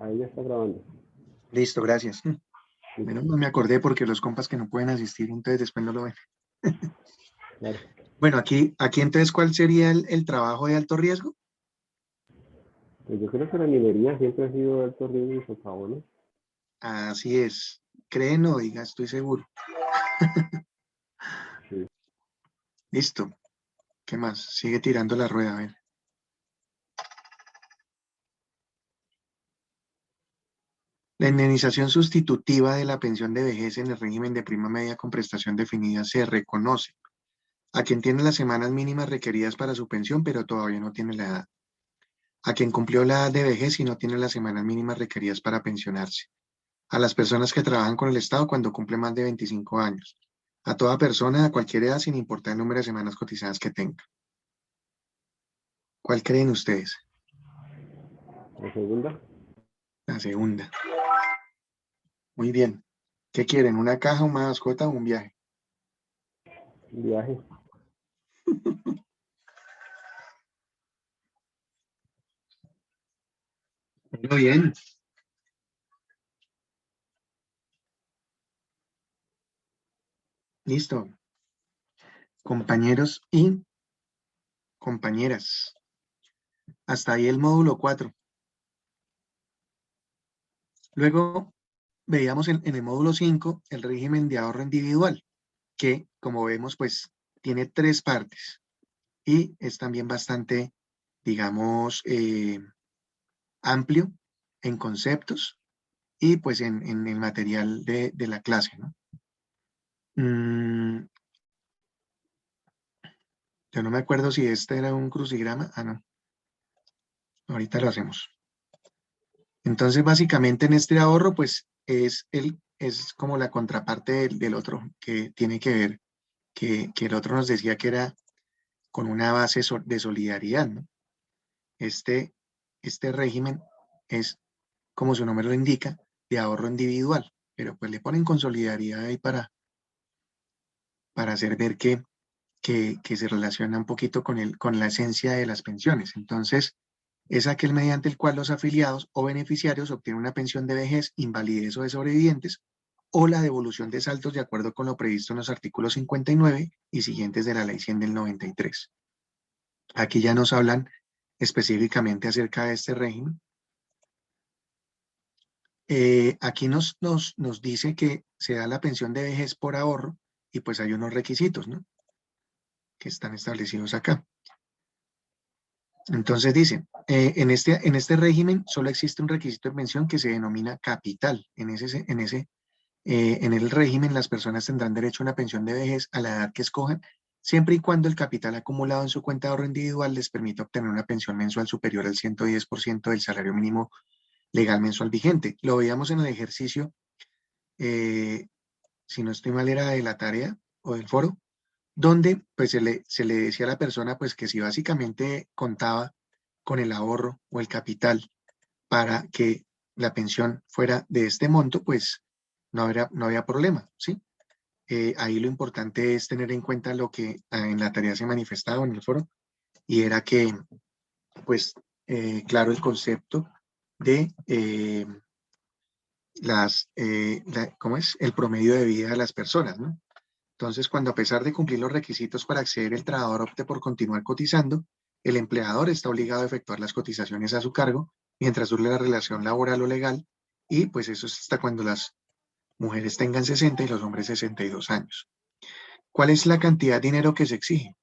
Ahí ya está grabando. Listo, gracias. Bueno, no me acordé porque los compas que no pueden asistir, entonces después no lo ven. Claro. Bueno, aquí entonces, ¿cuál sería el trabajo de alto riesgo? Pues yo creo que la minería siempre ha sido de alto riesgo y socavón. Así es. Creen o diga, estoy seguro. Sí. Listo. ¿Qué más? Sigue tirando la rueda, a ver. La indemnización sustitutiva de la pensión de vejez en el régimen de prima media con prestación definida se reconoce a quien tiene las semanas mínimas requeridas para su pensión, pero todavía no tiene la edad. A quien cumplió la edad de vejez y no tiene las semanas mínimas requeridas para pensionarse. A las personas que trabajan con el Estado cuando cumple más de 25 años. A toda persona a cualquier edad sin importar el número de semanas cotizadas que tenga. ¿Cuál creen ustedes? La segunda, La segunda. Muy bien. ¿Qué quieren? ¿Una caja, una mascota o un viaje? viaje. Muy bien. Listo. Compañeros y compañeras. Hasta ahí el módulo 4. Luego veíamos en el módulo 5 el régimen de ahorro individual, que como vemos pues tiene 3 partes y es también bastante, digamos, amplio en conceptos y pues en el material de la clase, ¿no? Yo no me acuerdo si este era un crucigrama. Ah, no. Ahorita lo hacemos. Entonces, básicamente en este ahorro, pues es como la contraparte del otro, que tiene que ver, que el otro nos decía que era con una base de solidaridad, ¿no? Este, este régimen es, como su nombre lo indica, de ahorro individual, pero pues le ponen con solidaridad ahí para hacer ver que se relaciona un poquito con la esencia de las pensiones. Entonces, es aquel mediante el cual los afiliados o beneficiarios obtienen una pensión de vejez, invalidez o de sobrevivientes, o la devolución de saltos de acuerdo con lo previsto en los artículos 59 y siguientes de la Ley 100 del 93. Aquí ya nos hablan específicamente acerca de este régimen. Aquí nos dice que se da la pensión de vejez por ahorro y pues hay unos requisitos, ¿no? Que están establecidos acá. Entonces dice, en este régimen solo existe un requisito de pensión que se denomina capital. En el régimen las personas tendrán derecho a una pensión de vejez a la edad que escojan, siempre y cuando el capital acumulado en su cuenta de ahorro individual les permita obtener una pensión mensual superior al 110% del salario mínimo legal mensual vigente. Lo veíamos en el ejercicio, si no estoy mal era de la tarea o del foro, donde pues se le decía a la persona pues que si básicamente contaba con el ahorro o el capital para que la pensión fuera de este monto, pues no había problema, ¿sí? Ahí lo importante es tener en cuenta lo que en la tarea se manifestaba en el foro, y era que, pues, claro, el concepto de ¿cómo es? El promedio de vida de las personas, ¿no? Entonces, cuando a pesar de cumplir los requisitos para acceder, el trabajador opte por continuar cotizando, el empleador está obligado a efectuar las cotizaciones a su cargo mientras dure la relación laboral o legal, y pues eso es hasta cuando las mujeres tengan 60 y los hombres 62 años. ¿Cuál es la cantidad de dinero que se exige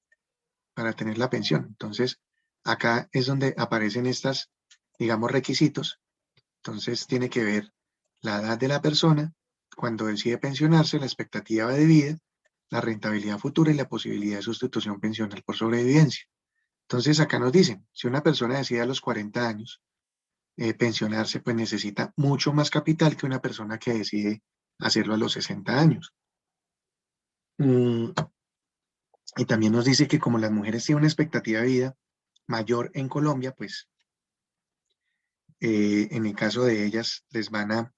para tener la pensión? Entonces, acá es donde aparecen estas, digamos, requisitos. Entonces, tiene que ver la edad de la persona, cuando decide pensionarse, la expectativa de vida, la rentabilidad futura y la posibilidad de sustitución pensional por sobrevivencia. Entonces, acá nos dicen, si una persona decide a los 40 años pensionarse, pues necesita mucho más capital que una persona que decide hacerlo a los 60 años. Y también nos dice que como las mujeres tienen una expectativa de vida mayor en Colombia, pues en el caso de ellas les van a,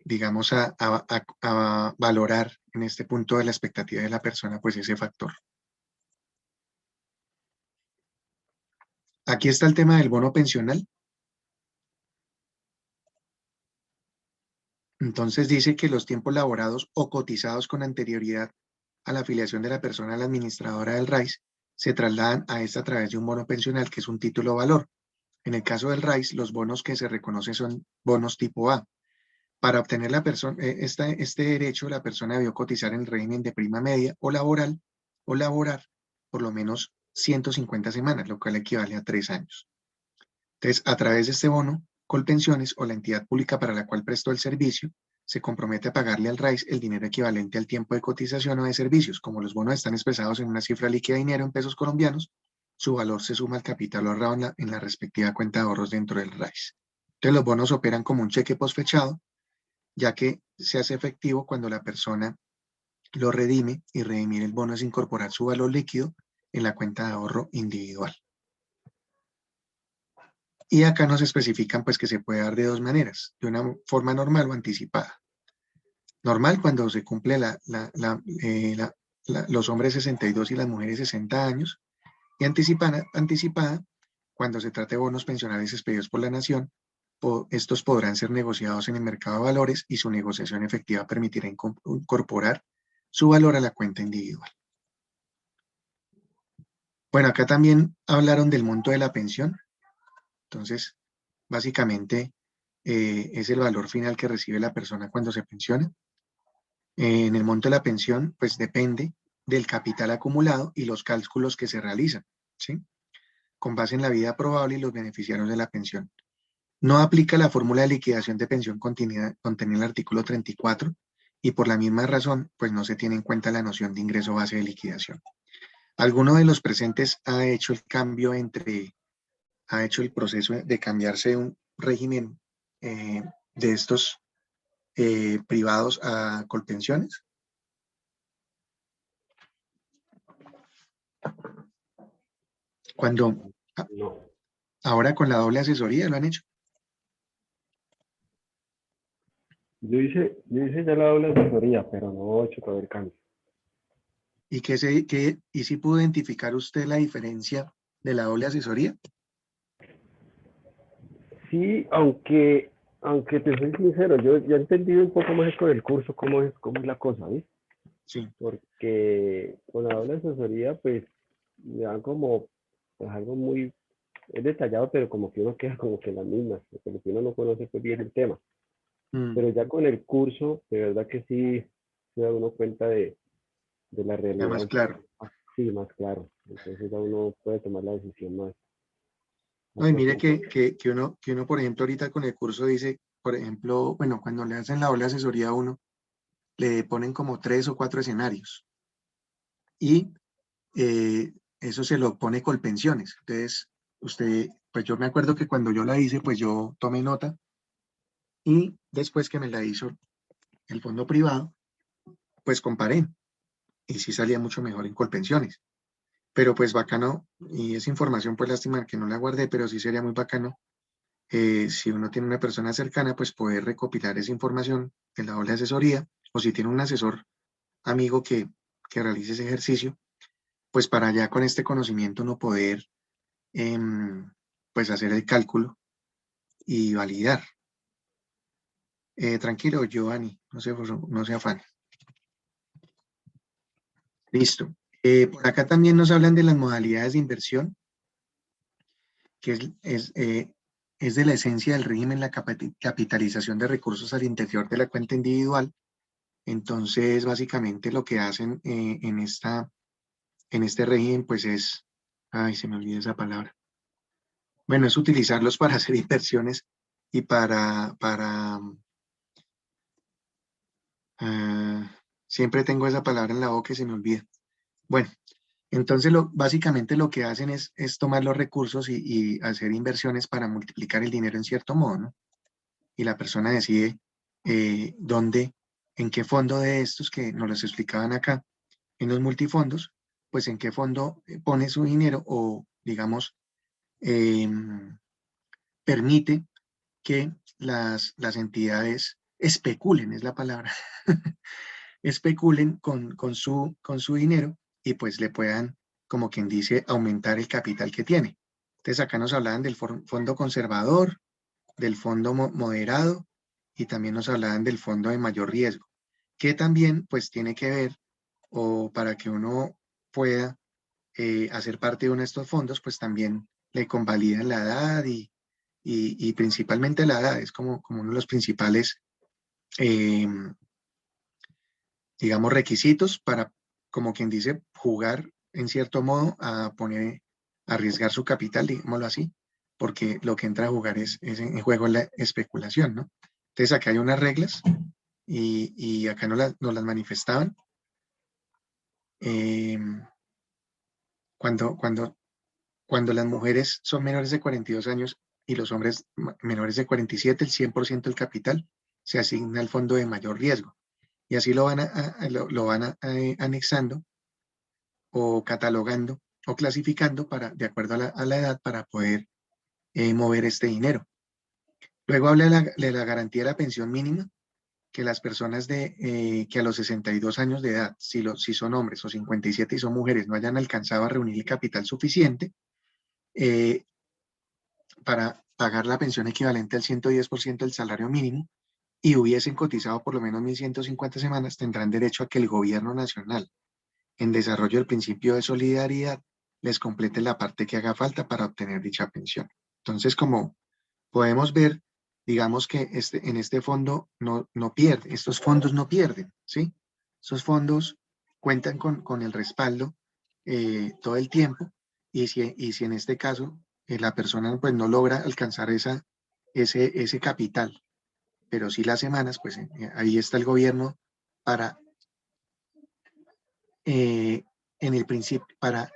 digamos, a valorar en este punto de la expectativa de la persona, pues ese factor. Aquí está el tema del bono pensional. Entonces dice que los tiempos laborados o cotizados con anterioridad a la afiliación de la persona a la administradora del RAIS se trasladan a esta a través de un bono pensional, que es un título valor. En el caso del RAIS, los bonos que se reconocen son bonos tipo A. Para obtener este derecho, la persona debió cotizar en el régimen de prima media o laborar por lo menos 150 semanas, lo cual equivale a 3 años. Entonces, a través de este bono, Colpensiones o la entidad pública para la cual prestó el servicio se compromete a pagarle al RAIS el dinero equivalente al tiempo de cotización o de servicios. Como los bonos están expresados en una cifra líquida de dinero en pesos colombianos, su valor se suma al capital ahorrado en la respectiva cuenta de ahorros dentro del RAIS. Entonces, los bonos operan como un cheque posfechado, ya que se hace efectivo cuando la persona lo redime, y redimir el bono es incorporar su valor líquido en la cuenta de ahorro individual. Y acá nos especifican pues que se puede dar de dos maneras, de una forma normal o anticipada. Normal cuando se cumple los hombres 62 y las mujeres 60 años, y anticipada cuando se trate de bonos pensionales expedidos por la Nación. Estos podrán ser negociados en el mercado de valores y su negociación efectiva permitirá incorporar su valor a la cuenta individual. Bueno, acá también hablaron del monto de la pensión. Entonces, básicamente es el valor final que recibe la persona cuando se pensiona. En el monto de la pensión, pues depende del capital acumulado y los cálculos que se realizan, ¿sí? Con base en la vida probable y los beneficiarios de la pensión. No aplica la fórmula de liquidación de pensión contenida en el artículo 34, y por la misma razón, pues no se tiene en cuenta la noción de ingreso base de liquidación. ¿Alguno de los presentes ha hecho el cambio ha hecho el proceso de cambiarse de un régimen de estos privados a Colpensiones? Cuando, No. ahora con la doble asesoría lo han hecho. Yo hice ya la doble asesoría, pero no he hecho todo el cambio. ¿Y si pudo identificar usted la diferencia de la doble asesoría? Sí, aunque te soy sincero, yo ya he entendido un poco más con el curso cómo es la cosa, ¿ves? Sí. Porque con la doble asesoría, pues, me dan como, pues, algo muy, es detallado, pero como que uno queda como que en las mismas, porque si uno no conoce pues bien el tema. Pero ya con el curso, de verdad que sí se da uno cuenta de la Ya realidad más un poco claro. más, sí, más claro. Entonces ya uno puede tomar la decisión más No, y mire apropiada. que uno, por ejemplo, ahorita con el curso dice, por ejemplo, bueno, cuando le hacen la doble asesoría a uno, le ponen como 3 o 4 escenarios. Y eso se lo pone Colpensiones. Entonces, usted, pues yo me acuerdo que cuando yo la hice, pues yo tomé nota, y después que me la hizo el fondo privado, pues comparé, y sí salía mucho mejor en Colpensiones. Pero pues bacano, y esa información pues lástima que no la guardé, pero sí sería muy bacano, si uno tiene una persona cercana, pues poder recopilar esa información en la doble asesoría, o si tiene un asesor amigo que realice ese ejercicio, pues para ya con este conocimiento no poder pues hacer el cálculo y validar. Tranquilo, Giovanni, no se afane. Listo. Por acá también nos hablan de las modalidades de inversión, que es de la esencia del régimen la capitalización de recursos al interior de la cuenta individual. Entonces, básicamente lo que hacen en este régimen, pues es, ay, se me olvida esa palabra. Bueno, es utilizarlos para hacer inversiones y siempre tengo esa palabra en la boca y se me olvida. Bueno, entonces básicamente lo que hacen es tomar los recursos y hacer inversiones para multiplicar el dinero en cierto modo, ¿no? Y la persona decide dónde, en qué fondo de estos que nos los explicaban acá, en los multifondos, pues en qué fondo pone su dinero, o digamos, permite que las entidades especulen, es la palabra, especulen con su dinero, y pues le puedan, como quien dice, aumentar el capital que tiene. Entonces acá nos hablaban del fondo conservador, del fondo moderado y también nos hablaban del fondo de mayor riesgo, que también pues tiene que ver, o para que uno pueda hacer parte de uno de estos fondos, pues también le convalidan la edad y principalmente la edad, es como uno de los principales, eh, digamos, requisitos para, como quien dice, jugar en cierto modo a poner, a arriesgar su capital, digámoslo así, porque lo que entra a jugar es en juego la especulación, ¿no? Entonces acá hay unas reglas y acá nos las manifestaban. Eh, cuando las mujeres son menores de 42 años y los hombres menores de 47, el 100% del capital se asigna al fondo de mayor riesgo. Y así lo van anexando o catalogando o clasificando de acuerdo a la edad para poder mover este dinero. Luego habla de la garantía de la pensión mínima, que las personas que a los 62 años de edad, si son hombres o 57 y son mujeres, no hayan alcanzado a reunir el capital suficiente eh, para pagar la pensión equivalente al 110% del salario mínimo y hubiesen cotizado por lo menos 1.150 semanas, tendrán derecho a que el gobierno nacional, en desarrollo del principio de solidaridad, les complete la parte que haga falta para obtener dicha pensión. Entonces, como podemos ver, digamos que en este fondo no pierde, estos fondos no pierden, ¿sí? Estos fondos cuentan con el respaldo todo el tiempo y si en este caso la persona pues no logra alcanzar ese capital, pero sí las semanas, pues ahí está el gobierno para, en el principio, para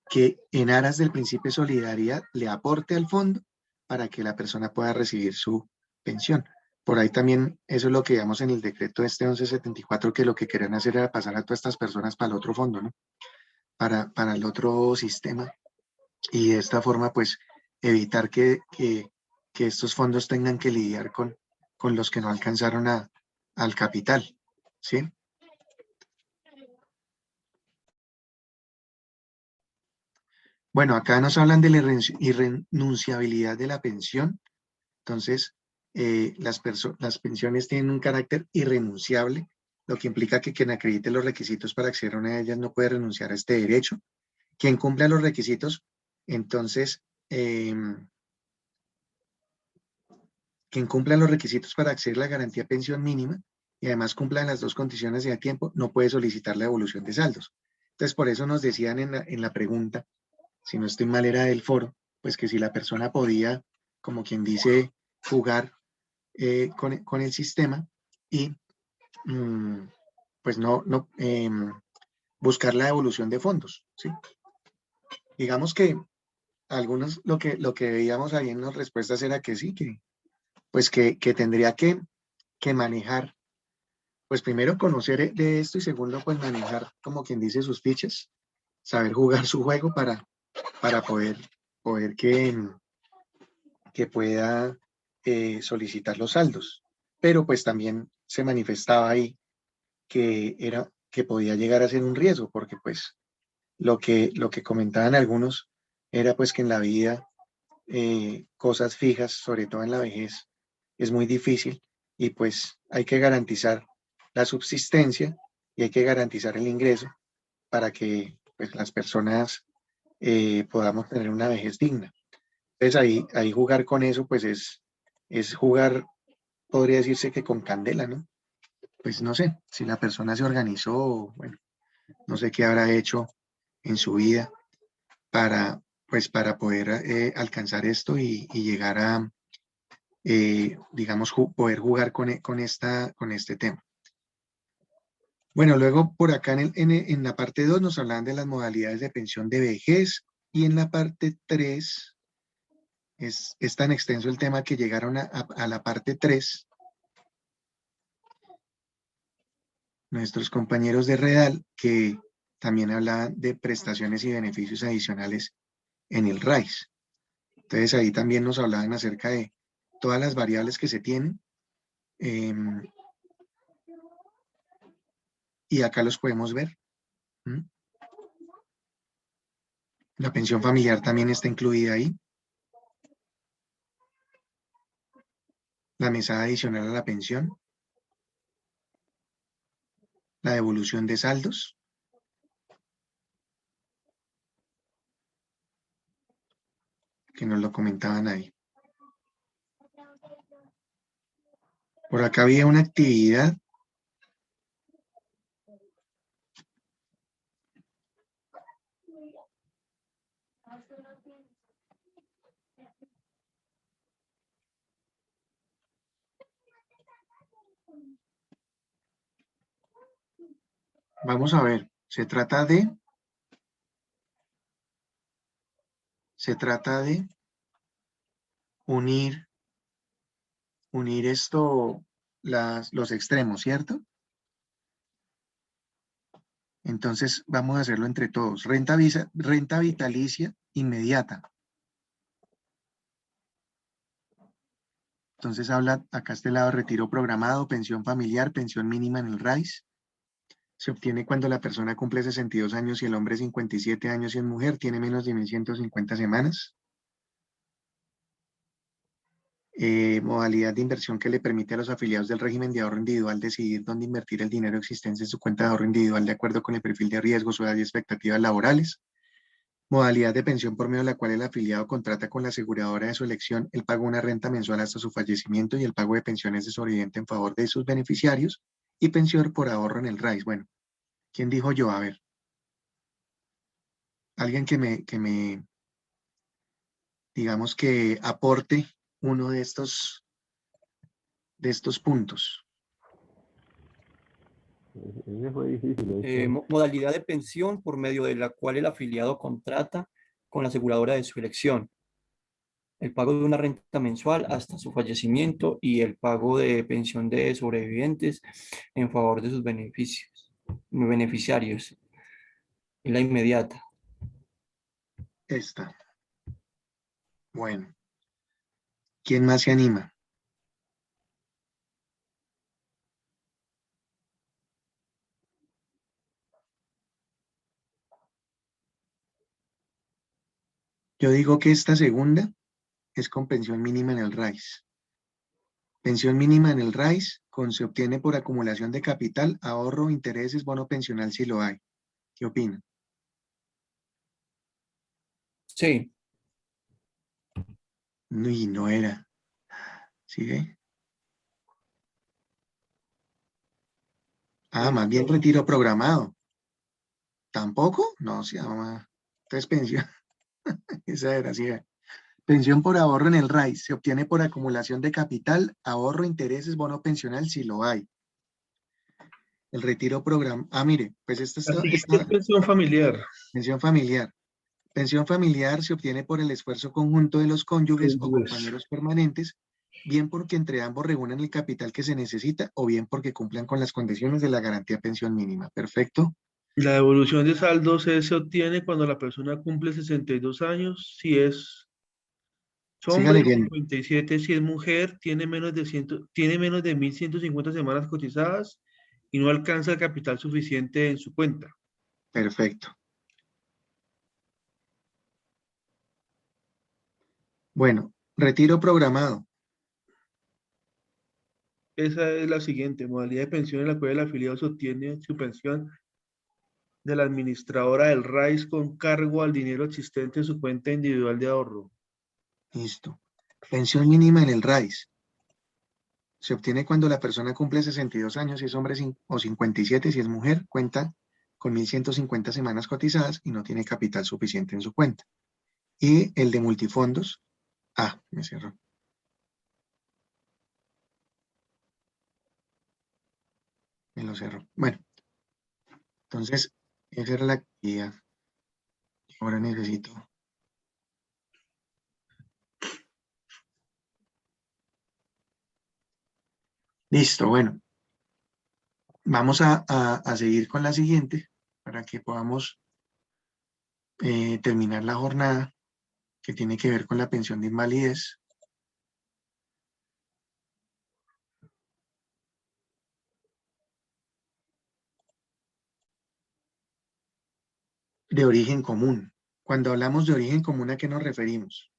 que en aras del principio de solidaridad le aporte al fondo para que la persona pueda recibir su pensión. Por ahí también, eso es lo que digamos en el decreto este 1174, que lo que querían hacer era pasar a todas estas personas para el otro fondo, ¿no? Para el otro sistema. Y de esta forma, pues, evitar que estos fondos tengan que lidiar con los que no alcanzaron al capital, ¿sí? Bueno, acá nos hablan de la irrenunciabilidad de la pensión. Entonces, las pensiones tienen un carácter irrenunciable, lo que implica que quien acredite los requisitos para acceder a una de ellas no puede renunciar a este derecho. Quien cumpla los requisitos, entonces, quien cumpla los requisitos para acceder a la garantía de pensión mínima y además cumpla las dos condiciones de a tiempo, no puede solicitar la devolución de saldos. Entonces, por eso nos decían en la pregunta, si no estoy mal era del foro, pues que si la persona podía, como quien dice, jugar con el sistema y pues buscar la devolución de fondos, ¿sí? Digamos que algunos lo que veíamos ahí en las respuestas era que sí, pues que tendría que manejar, pues primero conocer de esto y segundo pues manejar, como quien dice, sus fichas, saber jugar su juego para poder que pueda solicitar los saldos. Pero pues también se manifestaba ahí que podía llegar a ser un riesgo, porque pues lo que comentaban algunos era pues que en la vida cosas fijas, sobre todo en la vejez, es muy difícil y pues hay que garantizar la subsistencia y hay que garantizar el ingreso para que pues las personas podamos tener una vejez digna. Entonces ahí jugar con eso pues es jugar, podría decirse que con candela, ¿no? Pues no sé, si la persona se organizó, bueno, no sé qué habrá hecho en su vida pues para poder alcanzar esto y llegar a, digamos, poder jugar con este tema. Bueno, luego por acá en la parte 2 nos hablan de las modalidades de pensión de vejez y en la parte 3 es tan extenso el tema que llegaron a la parte 3 nuestros compañeros de Redal que también hablaban de prestaciones y beneficios adicionales en el RAIS. Entonces ahí también nos hablaban acerca de todas las variables que se tienen y acá los podemos ver. ¿Mm? La pensión familiar también está incluida ahí. la mesada adicional a la pensión, la devolución de saldos, que nos lo comentaban ahí. Por acá había una actividad. Vamos a ver, se trata de unir los extremos, ¿cierto? Entonces vamos a hacerlo entre todos. Renta vitalicia inmediata. Entonces habla acá a este lado retiro programado, pensión familiar, pensión mínima en el RAIS. Se obtiene cuando la persona cumple 62 años y el hombre 57 años y es mujer, tiene menos de 1.150 semanas. Modalidad de inversión que le permite a los afiliados del régimen de ahorro individual decidir dónde invertir el dinero existente en su cuenta de ahorro individual de acuerdo con el perfil de riesgo, su edad y expectativas laborales. Modalidad de pensión por medio de la cual el afiliado contrata con la aseguradora de su elección el pago de una renta mensual hasta su fallecimiento y el pago de pensiones de sobreviviente en favor de sus beneficiarios y pensión por ahorro en el RAIS. Bueno, ¿quién dijo yo? A ver. Alguien digamos que aporte uno de estos puntos. Ese fue difícil. Modalidad de pensión por medio de la cual el afiliado contrata con la aseguradora de su elección. El pago de una renta mensual hasta su fallecimiento y el pago de pensión de sobrevivientes en favor de sus beneficiarios. Y la inmediata. Esta. Bueno. ¿Quién más se anima? Yo digo que esta segunda es con pensión mínima en el RAIS. Pensión mínima en el RAIS se obtiene por acumulación de capital, ahorro, intereses, bono pensional si lo hay. ¿Qué opinan? Sí. Y no era. ¿Sigue? Ah, más bien retiro programado. ¿Tampoco? No, se llama. Entonces pensión. Esa era, sí. Pensión por ahorro en el RAIS se obtiene por acumulación de capital, ahorro, intereses, bono pensional si lo hay. El retiro programa. Ah, mire, pues esta es pensión familiar. Pensión familiar. Pensión familiar se obtiene por el esfuerzo conjunto de los cónyuges o compañeros permanentes, bien porque entre ambos reúnan el capital que se necesita o bien porque cumplan con las condiciones de la garantía de pensión mínima. Perfecto. La devolución de saldos se obtiene cuando la persona cumple 62 años, si es hombre, 57 si es mujer, tiene menos de 1.150 semanas cotizadas y no alcanza el capital suficiente en su cuenta. Perfecto. Bueno, retiro programado. Esa es la siguiente, modalidad de pensión en la cual el afiliado se obtiene su pensión de la administradora del RAIS con cargo al dinero existente en su cuenta individual de ahorro. Listo. Pensión mínima en el RAIS. Se obtiene cuando la persona cumple 62 años si es hombre o 57 si es mujer, cuenta con 1.150 semanas cotizadas y no tiene capital suficiente en su cuenta. Y el de multifondos. Ah, me cerró. Me lo cerró. Bueno, entonces, esa era la actividad. Ahora necesito. Listo, bueno. Vamos a seguir con la siguiente para que podamos terminar la jornada que tiene que ver con la pensión de invalidez. De origen común. Cuando hablamos de origen común, ¿a qué nos referimos?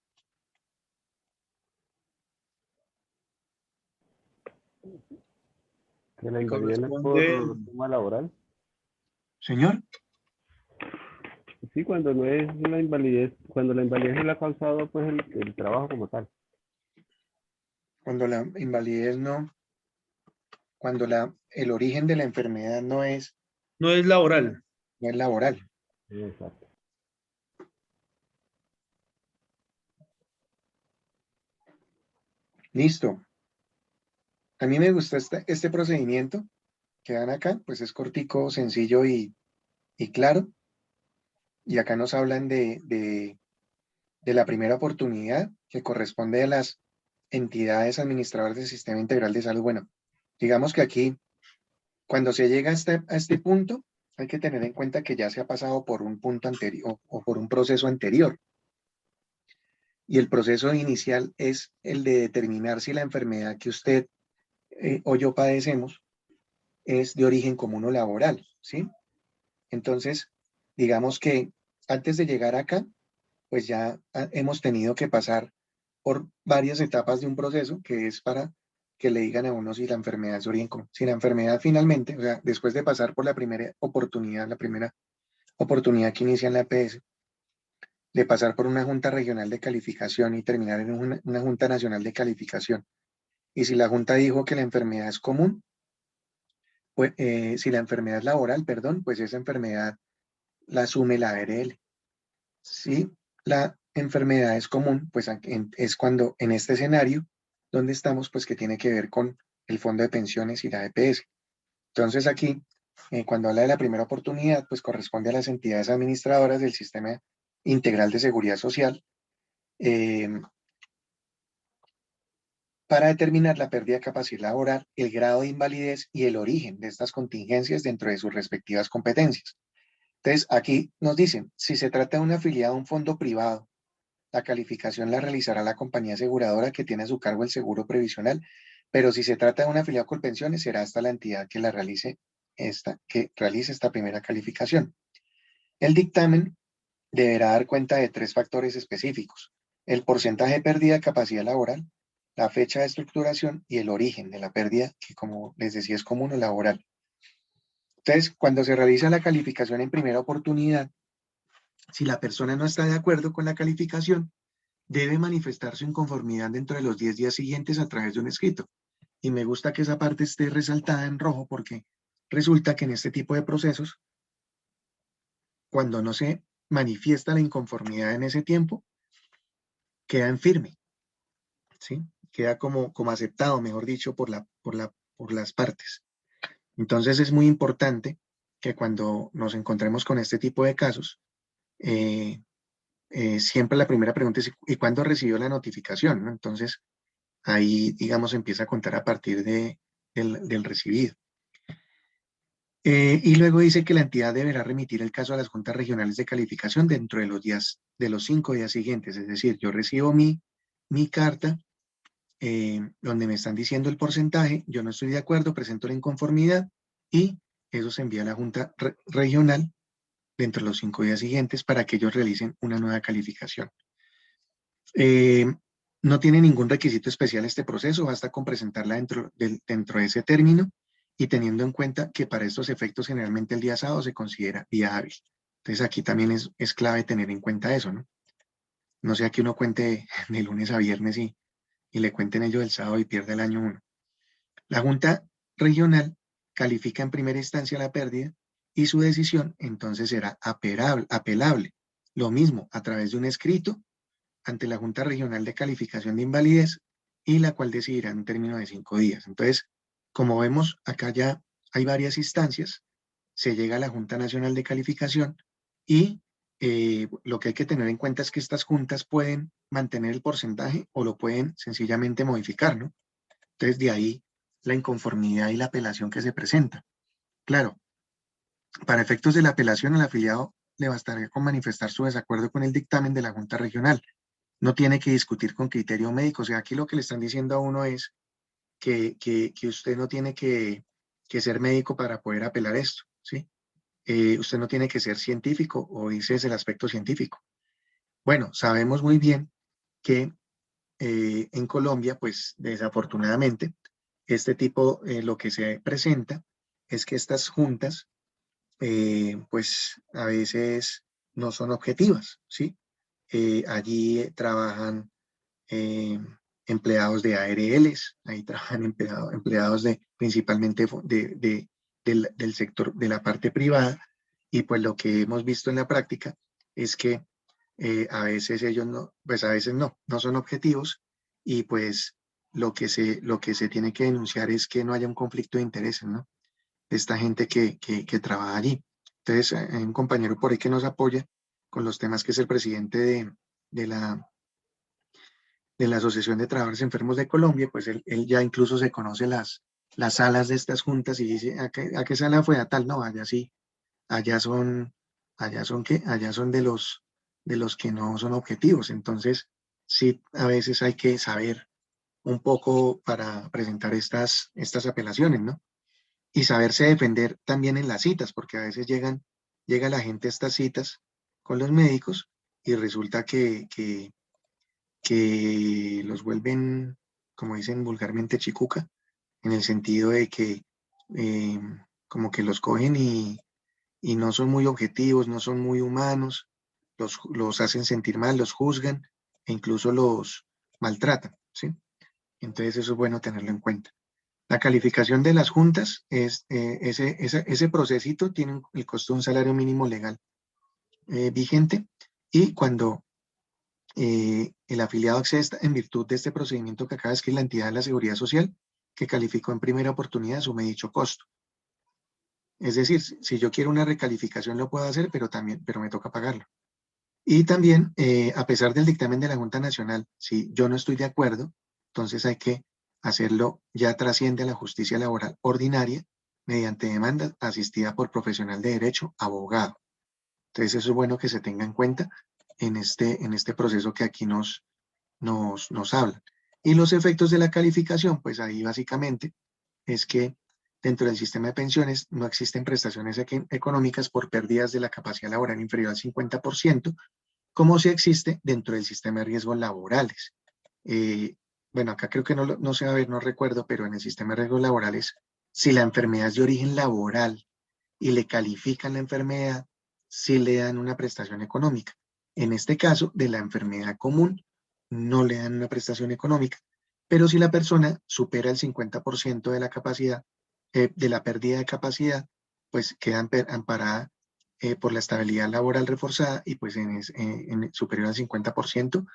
Que la que invalidez no es corresponde, por tema laboral. Señor, Sí, cuando no es la invalidez, cuando la invalidez no la ha causado pues el trabajo como tal. cuando la invalidez no, cuando el origen de la enfermedad no es no es laboral. laboral. Exacto. Listo. A mí me gusta este procedimiento que dan acá, pues es cortico, sencillo y claro. Y acá nos hablan de la primera oportunidad que corresponde a las entidades administradoras del Sistema Integral de Salud. Bueno, digamos que aquí, cuando se llega a este punto, hay que tener en cuenta que ya se ha pasado por un punto anterior o por un proceso anterior. Y el proceso inicial es el de determinar si la enfermedad que usted o yo padecemos es de origen común o laboral, ¿sí? Entonces, digamos que antes de llegar acá, pues ya hemos tenido que pasar por varias etapas de un proceso que es para que le digan a uno si la enfermedad es de origen común. Si la enfermedad finalmente, o sea, después de pasar por la primera oportunidad que inicia en la EPS, de pasar por una junta regional de calificación y terminar en una junta nacional de calificación. Y si la junta dijo que la enfermedad es común, pues, si la enfermedad es laboral, perdón, pues esa enfermedad la asume la ARL. Si la enfermedad es común, pues es cuando en este escenario donde estamos, pues que tiene que ver con el fondo de pensiones y la EPS. Entonces aquí, cuando habla de la primera oportunidad, pues corresponde a las entidades administradoras del Sistema Integral de Seguridad Social para determinar la pérdida de capacidad laboral, el grado de invalidez y el origen de estas contingencias dentro de sus respectivas competencias. Entonces, aquí nos dicen, si se trata de una afiliada a un fondo privado, la calificación la realizará la compañía aseguradora que tiene a su cargo el seguro previsional, pero si se trata de una afiliada con pensiones, será hasta la entidad que realice esta primera calificación. El dictamen deberá dar cuenta de 3 factores específicos: el porcentaje de pérdida de capacidad laboral, la fecha de estructuración y el origen de la pérdida, que como les decía es común o laboral. Entonces, cuando se realiza la calificación en primera oportunidad, si la persona no está de acuerdo con la calificación, debe manifestar su inconformidad dentro de los 10 días siguientes a través de un escrito. Y me gusta que esa parte esté resaltada en rojo porque resulta que en este tipo de procesos, cuando no se manifiesta la inconformidad en ese tiempo, queda en firme, ¿sí? Queda como aceptado, mejor dicho, por las partes. Entonces es muy importante que cuando nos encontremos con este tipo de casos, siempre la primera pregunta es ¿y cuándo recibió la notificación? ¿No? Entonces, ahí, digamos, empieza a contar a partir del recibido. Y luego dice que la entidad deberá remitir el caso a las juntas regionales de calificación dentro de los 5 días siguientes. Es decir, yo recibo mi carta donde me están diciendo el porcentaje, yo no estoy de acuerdo, presento la inconformidad y eso se envía a la junta regional dentro de los 5 días siguientes para que ellos realicen una nueva calificación. No tiene ningún requisito especial este proceso, basta con presentarla dentro de ese término y teniendo en cuenta que para estos efectos generalmente el día sábado se considera día hábil. Entonces aquí también es clave tener en cuenta eso, ¿no? No sea que uno cuente de lunes a viernes y le cuenten ellos el sábado y pierde el año uno. La Junta Regional califica en primera instancia la pérdida y su decisión entonces será apelable. Lo mismo a través de un escrito ante la Junta Regional de Calificación de Invalidez y la cual decidirá en un término de 5 días. Entonces, como vemos, acá ya hay varias instancias, se llega a la Junta Nacional de Calificación y lo que hay que tener en cuenta es que estas juntas pueden mantener el porcentaje o lo pueden sencillamente modificar, ¿no? Entonces, de ahí la inconformidad y la apelación que se presenta. Claro, para efectos de la apelación, al afiliado le bastaría con manifestar su desacuerdo con el dictamen de la Junta Regional. No tiene que discutir con criterio médico. O sea, aquí lo que le están diciendo a uno es que usted no tiene que ser médico para poder apelar esto, ¿sí? Usted no tiene que ser científico o irse desde el aspecto científico. Bueno, sabemos muy bien que en Colombia, pues desafortunadamente, este tipo, lo que se presenta es que estas juntas, pues a veces no son objetivas, ¿sí? Allí trabajan empleados de ARLs, ahí trabajan empleados principalmente del sector, de la parte privada, y pues lo que hemos visto en la práctica es que a veces ellos no, pues a veces no son objetivos, y pues lo que se tiene que denunciar es que no haya un conflicto de intereses, ¿no? De esta gente que trabaja allí. Entonces, hay un compañero por ahí que nos apoya con los temas, que es el presidente de la Asociación de Trabajadores Enfermos de Colombia. Pues él ya incluso se conoce las salas de estas juntas y dice, ¿a qué sala fue? A tal, no, allá sí, allá son ¿qué? Allá son de los que no son objetivos. Entonces, sí, a veces hay que saber un poco para presentar estas apelaciones, ¿no? Y saberse defender también en las citas, porque a veces llega la gente a estas citas con los médicos y resulta que los vuelven, como dicen vulgarmente, chicuca, en el sentido de que eh, como que los cogen y no son muy objetivos, no son muy humanos, los hacen sentir mal, los juzgan e incluso los maltratan, ¿sí? Entonces eso es bueno tenerlo en cuenta. La calificación de las juntas es, ese procesito tiene el costo de un salario mínimo legal vigente, y cuando el afiliado accede en virtud de este procedimiento que acaba de escribir la entidad de la Seguridad Social, que calificó en primera oportunidad, asume dicho costo. Es decir, si yo quiero una recalificación lo puedo hacer, pero me toca pagarlo. Y también, a pesar del dictamen de la Junta Nacional, si yo no estoy de acuerdo, entonces hay que hacerlo, ya trasciende a la justicia laboral ordinaria mediante demanda asistida por profesional de derecho, abogado. Entonces eso es bueno que se tenga en cuenta en este proceso que aquí nos hablan. Y los efectos de la calificación, pues ahí básicamente es que dentro del sistema de pensiones no existen prestaciones económicas por pérdidas de la capacidad laboral inferior al 50%, como si existe dentro del sistema de riesgos laborales. Bueno, acá creo que no se va a ver, no recuerdo, pero en el sistema de riesgos laborales, si la enfermedad es de origen laboral y le califican la enfermedad, sí le dan una prestación económica. En este caso, de la enfermedad común, no le dan una prestación económica, pero si la persona supera el 50% de la capacidad, de la pérdida de capacidad, pues queda amparada por la estabilidad laboral reforzada, y pues en superior al 50%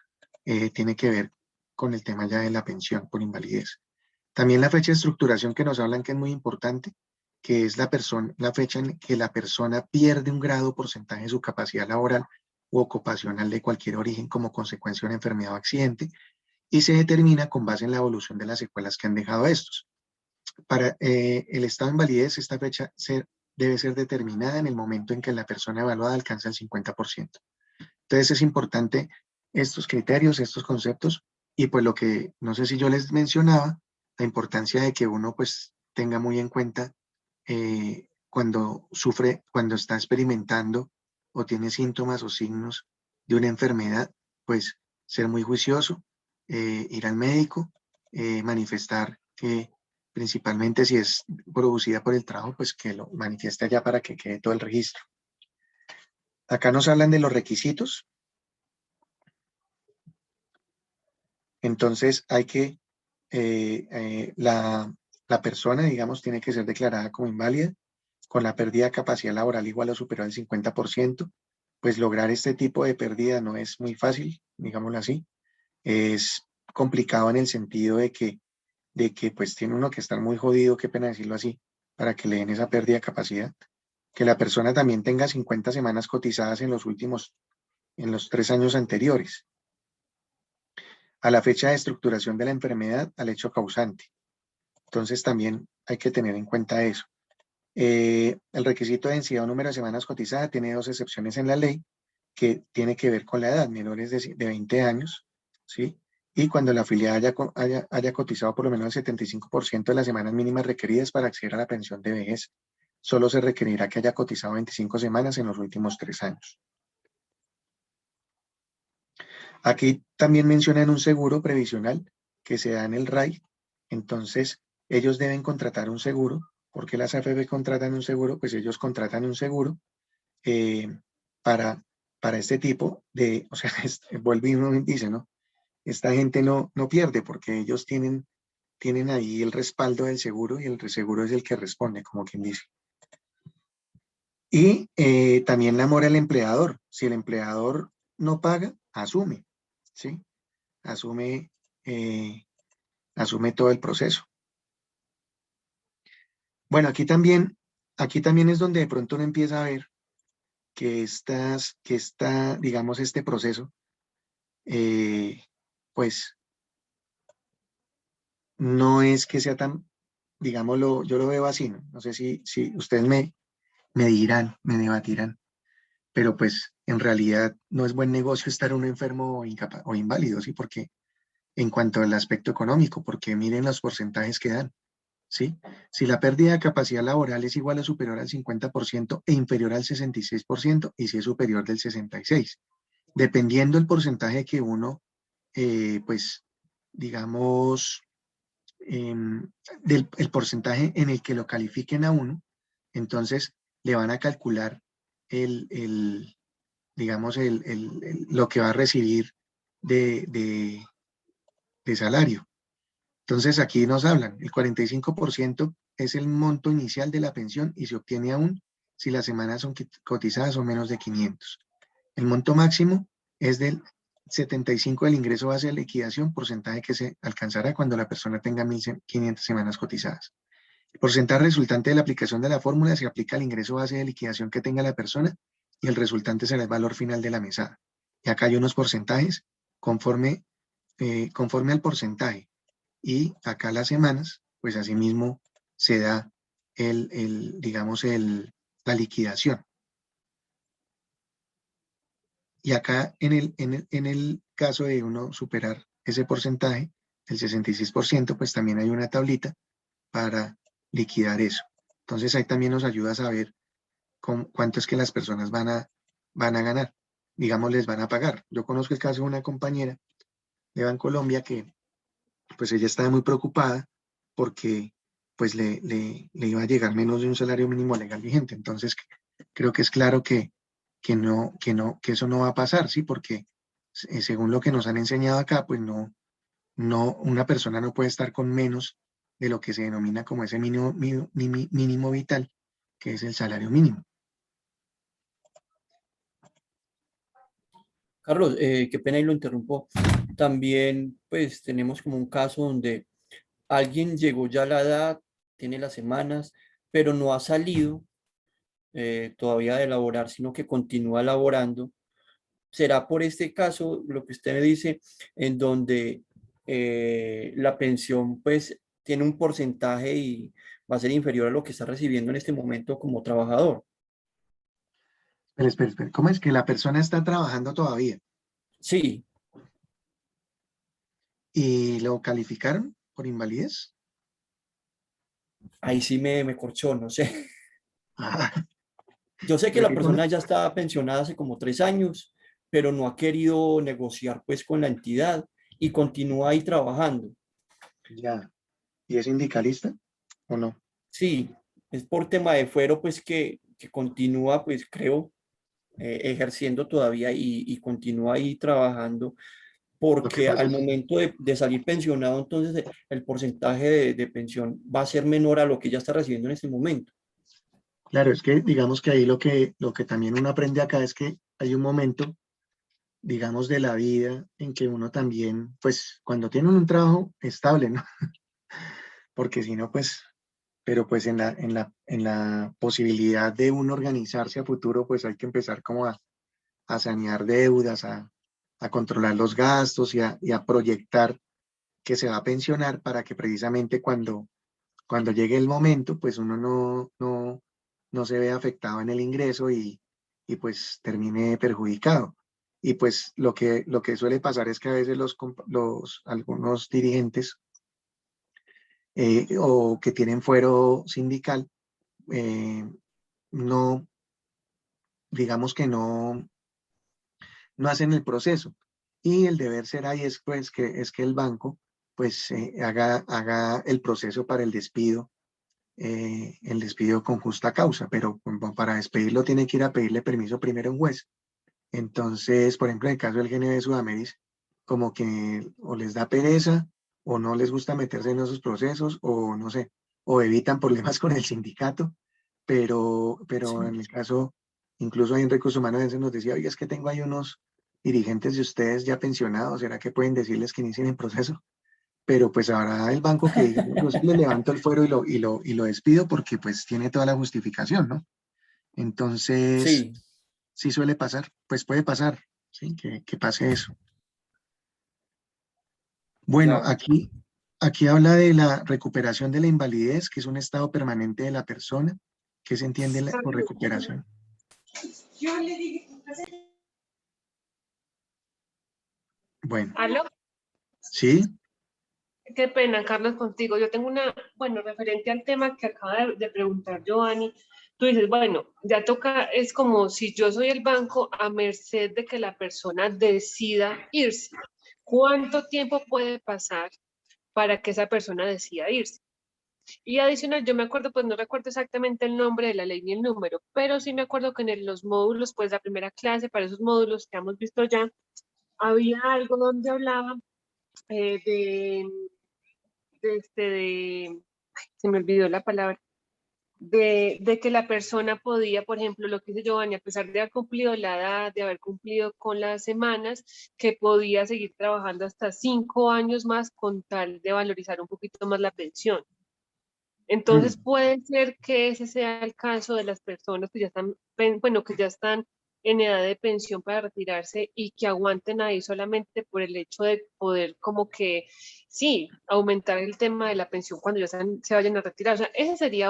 tiene que ver con el tema ya de la pensión por invalidez. También la fecha de estructuración que nos hablan, que es muy importante, que es la fecha en que la persona pierde un grado o porcentaje de su capacidad laboral u ocupacional de cualquier origen como consecuencia de una enfermedad o accidente, y se determina con base en la evolución de las secuelas que han dejado estos. Para el estado de invalidez, esta fecha debe ser determinada en el momento en que la persona evaluada alcanza el 50%. Entonces es importante estos criterios, estos conceptos, y pues lo que, no sé si yo les mencionaba, la importancia de que uno pues tenga muy en cuenta cuando está experimentando o tiene síntomas o signos de una enfermedad, pues ser muy juicioso, ir al médico, manifestar que principalmente si es producida por el trabajo, pues que lo manifieste allá para que quede todo el registro. Acá nos hablan de los requisitos. Entonces hay que, la persona, digamos, tiene que ser declarada como inválida con la pérdida de capacidad laboral igual o superior al 50%. Pues lograr este tipo de pérdida no es muy fácil, digámoslo así. Es complicado en el sentido de que pues tiene uno que estar muy jodido, qué pena decirlo así, para que le den esa pérdida de capacidad. Que la persona también tenga 50 semanas cotizadas en los 3 años anteriores a la fecha de estructuración de la enfermedad, al hecho causante. Entonces también hay que tener en cuenta eso. El requisito de densidad o número de semanas cotizadas tiene 2 excepciones en la ley, que tiene que ver con la edad, menores de 20 años, ¿sí? Y cuando la afiliada haya cotizado por lo menos el 75% de las semanas mínimas requeridas para acceder a la pensión de vejez. Solo se requerirá que haya cotizado 25 semanas en los últimos 3 años. Aquí también mencionan un seguro previsional que se da en el RAI. Entonces, ellos deben contratar un seguro. ¿Por qué las AFP contratan un seguro? Pues ellos contratan un seguro para este tipo de, o sea, vuelve y uno dice, ¿no? Esta gente no pierde porque ellos tienen ahí el respaldo del seguro y el seguro es el que responde, como quien dice. Y también la mora el empleador. Si el empleador no paga, asume, ¿sí? Asume todo el proceso. Bueno, aquí también es donde de pronto uno empieza a ver que digamos, este proceso, pues, no es que sea tan, digámoslo, yo lo veo así, ¿no? No sé si ustedes me dirán, me debatirán, pero pues en realidad no es buen negocio estar uno enfermo o inválido, ¿sí? Porque en cuanto al aspecto económico, porque miren los porcentajes que dan, ¿sí? Si la pérdida de capacidad laboral es igual o superior al 50% e inferior al 66%, y si es superior del 66%, dependiendo el porcentaje que uno, pues, digamos, el porcentaje en el que lo califiquen a uno, entonces le van a calcular digamos, lo que va a recibir de salario. Entonces aquí nos hablan, el 45% es el monto inicial de la pensión y se obtiene aún si las semanas son cotizadas o menos de 500. El monto máximo es del 75% del ingreso base de liquidación, porcentaje que se alcanzará cuando la persona tenga 1.500 semanas cotizadas. El porcentaje resultante de la aplicación de la fórmula se aplica al ingreso base de liquidación que tenga la persona y el resultante será el valor final de la mesada. Y acá hay unos porcentajes conforme al porcentaje. Y acá las semanas, pues asimismo se da digamos, la liquidación. Y acá en el caso de uno superar ese porcentaje, el 66%, pues también hay una tablita para liquidar eso. Entonces ahí también nos ayuda a saber cuánto es que las personas van a ganar. Digamos, les van a pagar. Yo conozco el caso de una compañera de Bancolombia que pues ella estaba muy preocupada porque pues le iba a llegar menos de un salario mínimo legal vigente. Entonces creo que es claro que eso no va a pasar, ¿sí? Porque según lo que nos han enseñado acá, pues una persona no puede estar con menos de lo que se denomina como ese mínimo vital, que es el salario mínimo. Carlos, qué pena y lo interrumpo. También, pues, tenemos como un caso donde alguien llegó ya a la edad, tiene las semanas, pero no ha salido todavía de laborar, sino que continúa laborando. Será por este caso, lo que usted me dice, en donde la pensión, pues, tiene un porcentaje y va a ser inferior a lo que está recibiendo en este momento como trabajador. Espera. ¿Cómo es que la persona está trabajando todavía Sí, y lo calificaron por invalidez? ahí sí me corchó, no sé. Ah, Yo sé que creo la que persona ya está pensionada hace como 3 años, pero no ha querido negociar pues con la entidad y continúa ahí trabajando. ya. ¿Y es sindicalista o no? Sí, es por tema de fuero pues que continúa pues creo ejerciendo todavía y continúa ahí trabajando Lo que porque pasa al es, momento de salir pensionado entonces el porcentaje de pensión va a ser menor a lo que ya está recibiendo en este momento. claro, es que digamos que ahí lo que también uno aprende acá es que hay un momento, digamos, de la vida en que uno también, pues, cuando tiene un trabajo estable, ¿no? Porque si no, pues, pero pues en la posibilidad de uno organizarse a futuro, pues hay que empezar como a sanear deudas, a controlar los gastos y a proyectar que se va a pensionar para que precisamente cuando llegue el momento, pues uno no se ve afectado en el ingreso y pues termine perjudicado. Y pues lo que suele pasar es que a veces algunos dirigentes o que tienen fuero sindical, no, digamos que no hacen el proceso. Y el deber ser ahí es pues es que el banco pues haga el proceso para el despido con justa causa, pero para despedirlo tiene que ir a pedirle permiso primero a un juez. Entonces, por ejemplo, en el caso del GNB Sudameris, como que o les da pereza o no les gusta meterse en esos procesos o no sé, o evitan problemas con el sindicato, pero Sí. en el caso, incluso ahí en Recursos Humanos nos decía, oye, es que tengo ahí unos dirigentes de ustedes ya pensionados, ¿será que pueden decirles que inicien el proceso? Pero pues habrá el banco que diga, no, yo sí le levanto el fuero y lo despido porque pues tiene toda la justificación, ¿no? Entonces, Sí, sí suele pasar, pues puede pasar, ¿sí? Que pase eso. Bueno, ya. aquí habla de la recuperación de la invalidez, que es un estado permanente de la persona. ¿Qué se entiende por recuperación? Bueno, ¿Aló? sí, Qué pena, Carlos, contigo. Yo tengo una, bueno, referente al tema que acaba de preguntar Giovanni. Tú dices, bueno, ya toca, es como si yo soy el banco a merced de que la persona decida irse. ¿Cuánto tiempo puede pasar para que esa persona decida irse? Y adicional, yo me acuerdo, pues no recuerdo exactamente el nombre de la ley ni el número, pero sí me acuerdo que en los módulos, pues la primera clase, para esos módulos que hemos visto ya, había algo donde hablaba de se me olvidó la palabra, de que la persona podía, por ejemplo, lo que dice Giovanni, a pesar de haber cumplido la edad, de haber cumplido con las semanas, que podía seguir trabajando hasta 5 años más con tal de valorizar un poquito más la pensión. Entonces mm, puede ser que ese sea el caso de las personas que ya están, bueno, que ya están en edad de pensión para retirarse y que aguanten ahí solamente por el hecho de poder como que, sí, aumentar el tema de la pensión cuando ya se vayan a retirar. O sea, ese sería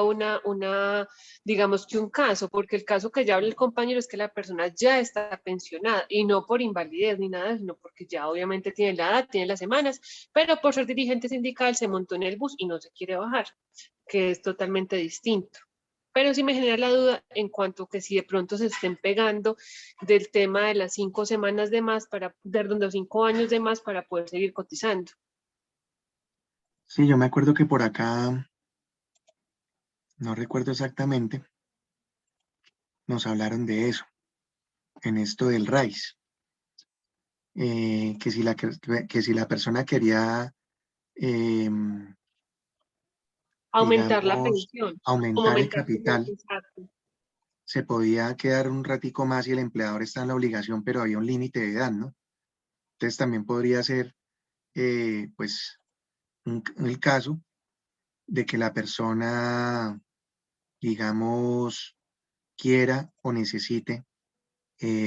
digamos que un caso, porque el caso que ya habla el compañero es que la persona ya está pensionada y no por invalidez ni nada, sino porque ya obviamente tiene la edad, tiene las semanas, pero por ser dirigente sindical se montó en el bus y no se quiere bajar, que es totalmente distinto. Pero sí me genera la duda en cuanto que si de pronto se estén pegando del tema de las 5 semanas de más de los 5 años de más para poder seguir cotizando. sí, yo me acuerdo que por acá, no recuerdo exactamente, nos hablaron de eso, en esto del RAIS, que si la persona quería, Aumentar la digamos, pensión, como aumentar el aumentar su capital, exacto. se podía quedar un ratico más y el empleador está en la obligación, pero había un límite de edad, ¿no? Entonces también podría ser, pues, el caso de que la persona, digamos, quiera o necesite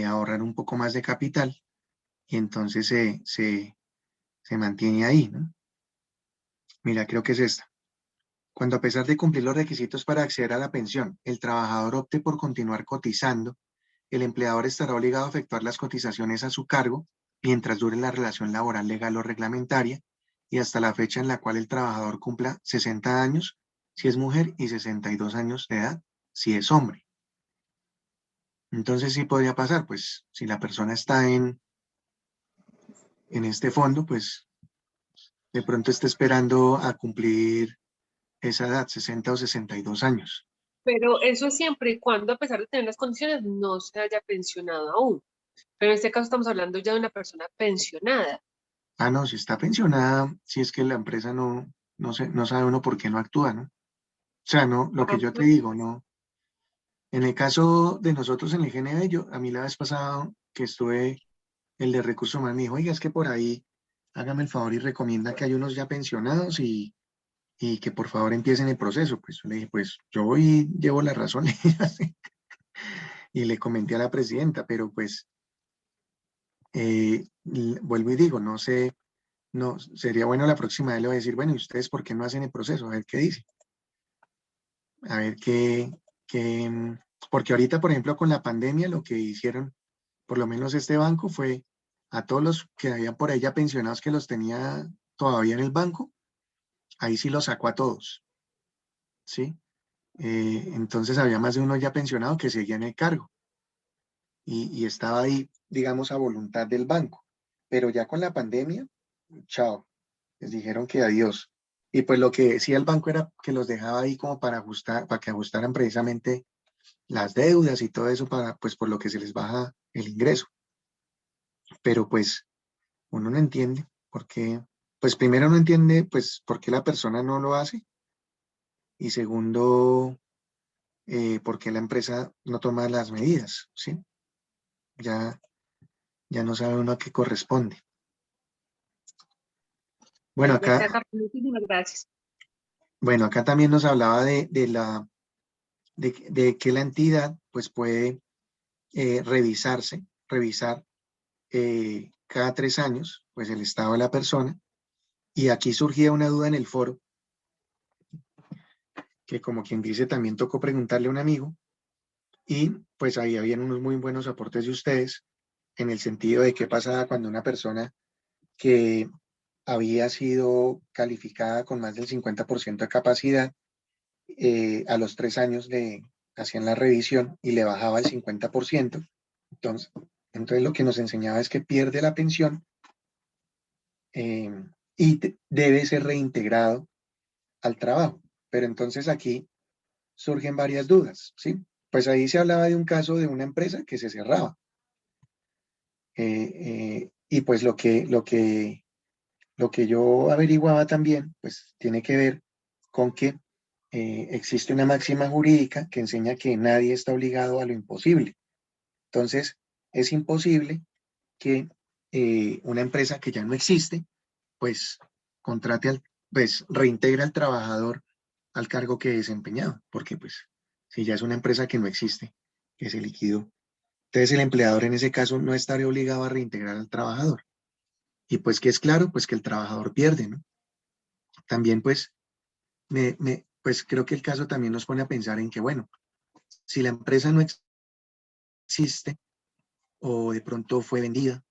ahorrar un poco más de capital y entonces se mantiene ahí, ¿no? Mira, creo que es esta. Cuando a pesar de cumplir los requisitos para acceder a la pensión, el trabajador opte por continuar cotizando, el empleador estará obligado a efectuar las cotizaciones a su cargo mientras dure la relación laboral legal o reglamentaria y hasta la fecha en la cual el trabajador cumpla 60 años si es mujer y 62 años de edad si es hombre. Entonces sí podría pasar, pues si la persona está en este fondo, pues de pronto está esperando a cumplir esa edad, 60 o 62 años. Pero eso es siempre y cuando, a pesar de tener las condiciones, no se haya pensionado aún. Pero en este caso estamos hablando ya de una persona pensionada. Ah, no, si está pensionada, si es que la empresa no sabe uno por qué no actúa, ¿no? O sea, no, lo que yo te digo, no. En el caso de nosotros en el GNB, a mí la vez pasada que estuve, el de Recursos Humanos me dijo, oiga, es que por ahí hágame el favor y recomienda que hay unos ya pensionados y que por favor empiecen el proceso. Pues yo le dije, pues yo voy y llevo la razón y le comenté a la presidenta, pero pues vuelvo y digo, no sé, no, sería bueno la próxima vez le voy a decir, bueno, ¿y ustedes por qué no hacen el proceso? A ver qué dice. A ver porque ahorita, por ejemplo, con la pandemia, lo que hicieron, por lo menos este banco, fue a todos los que habían por ahí ya pensionados que los tenía todavía en el banco, ahí sí los sacó a todos, ¿sí? Entonces había más de uno ya pensionado que seguía en el cargo y estaba ahí, digamos, a voluntad del banco. Pero ya con la pandemia, chao. Les dijeron que adiós. Y pues lo que decía el banco era que los dejaba ahí como para ajustar, para que ajustaran precisamente las deudas y todo eso para, pues por lo que se les baja el ingreso. Pero pues uno no entiende por qué, pues primero no entiende pues por qué la persona no lo hace y segundo, por qué la empresa no toma las medidas, ¿sí? Ya, ya no sabe uno a qué corresponde. Bueno, Muchísimas gracias. bueno, acá también nos hablaba de que la entidad pues puede revisar cada 3 años pues el estado de la persona. Y aquí surgía una duda en el foro, que como quien dice también tocó preguntarle a un amigo, y pues ahí habían unos muy buenos aportes de ustedes, en el sentido de qué pasaba cuando una persona que había sido calificada con más del 50% de capacidad, a los 3 años le hacían la revisión y le bajaba el 50%. Entonces lo que nos enseñaba es que pierde la pensión y debe ser reintegrado al trabajo. Pero entonces aquí surgen varias dudas, ¿sí? Pues ahí se hablaba de un caso de una empresa que se cerraba. Y pues lo que yo averiguaba también, pues tiene que ver con que existe una máxima jurídica que enseña que nadie está obligado a lo imposible. Entonces, es imposible que una empresa que ya no existe, pues pues reintegra al trabajador al cargo que desempeñaba, porque pues si ya es una empresa que no existe, que se liquidó, entonces el empleador en ese caso no estaría obligado a reintegrar al trabajador. Y pues que es claro, pues que el trabajador pierde, ¿no? También pues, pues creo que el caso también nos pone a pensar en que, bueno, si la empresa no existe o de pronto fue vendida,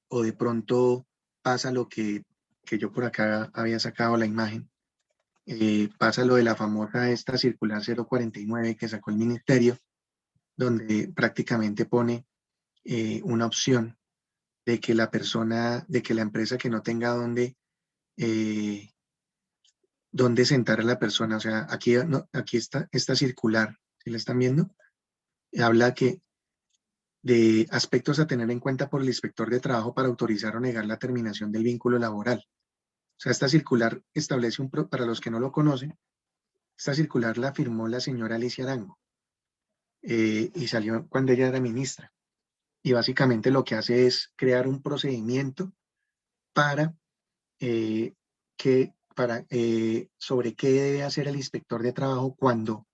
o de pronto pasa lo que yo por acá había sacado la imagen, pasa lo de la famosa esta circular 049 que sacó el ministerio, donde prácticamente pone una opción de que de que la empresa que no tenga eh, dónde sentar a la persona, o sea, aquí, aquí está esta circular, ¿sí la están viendo? Habla de aspectos a tener en cuenta por el inspector de trabajo para autorizar o negar la terminación del vínculo laboral. O sea, esta circular establece para los que no lo conocen, esta circular la firmó la señora Alicia Arango, y salió cuando ella era ministra. Y básicamente lo que hace es crear un procedimiento para, sobre qué debe hacer el inspector de trabajo cuando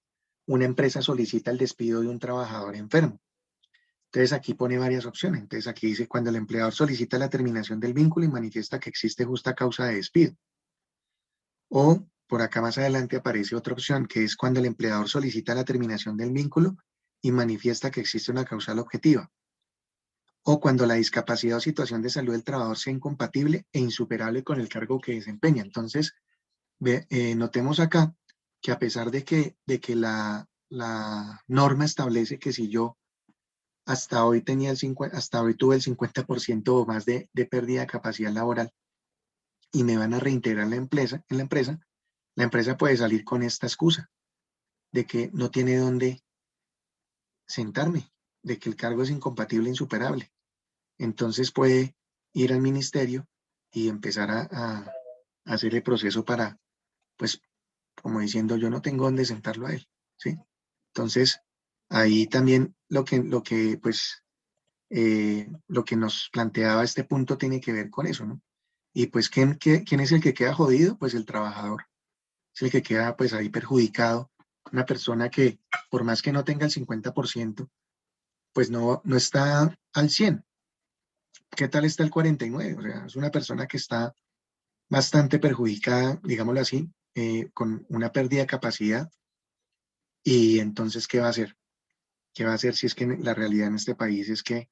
una empresa solicita el despido de un trabajador enfermo. Entonces aquí pone varias opciones. Entonces aquí dice cuando el empleador solicita la terminación del vínculo y manifiesta que existe justa causa de despido. O por acá más adelante aparece otra opción que es cuando el empleador solicita la terminación del vínculo y manifiesta que existe una causal objetiva. O cuando la discapacidad o situación de salud del trabajador sea incompatible e insuperable con el cargo que desempeña. Entonces, notemos acá que a pesar de que la norma establece que si yo hasta hoy tuve el 50% o más de pérdida de capacidad laboral y me van a reintegrar en la empresa puede salir con esta excusa de que no tiene dónde sentarme, de que el cargo es incompatible e insuperable. Entonces puede ir al ministerio y empezar a hacer el proceso para, pues, como diciendo, yo no tengo dónde sentarlo a él, ¿sí? Entonces, ahí también pues, lo que nos planteaba este punto tiene que ver con eso, ¿no? Y pues, ¿quién es el que queda jodido? Pues el trabajador. Es el que queda, pues, ahí perjudicado. Una persona que, por más que no tenga el 50%, pues no está al 100%. ¿Qué tal está el 49%? O sea, es una persona que está bastante perjudicada, digámoslo así, con una pérdida de capacidad. Y entonces, ¿qué va a hacer? ¿Qué va a hacer si es que la realidad en este país es que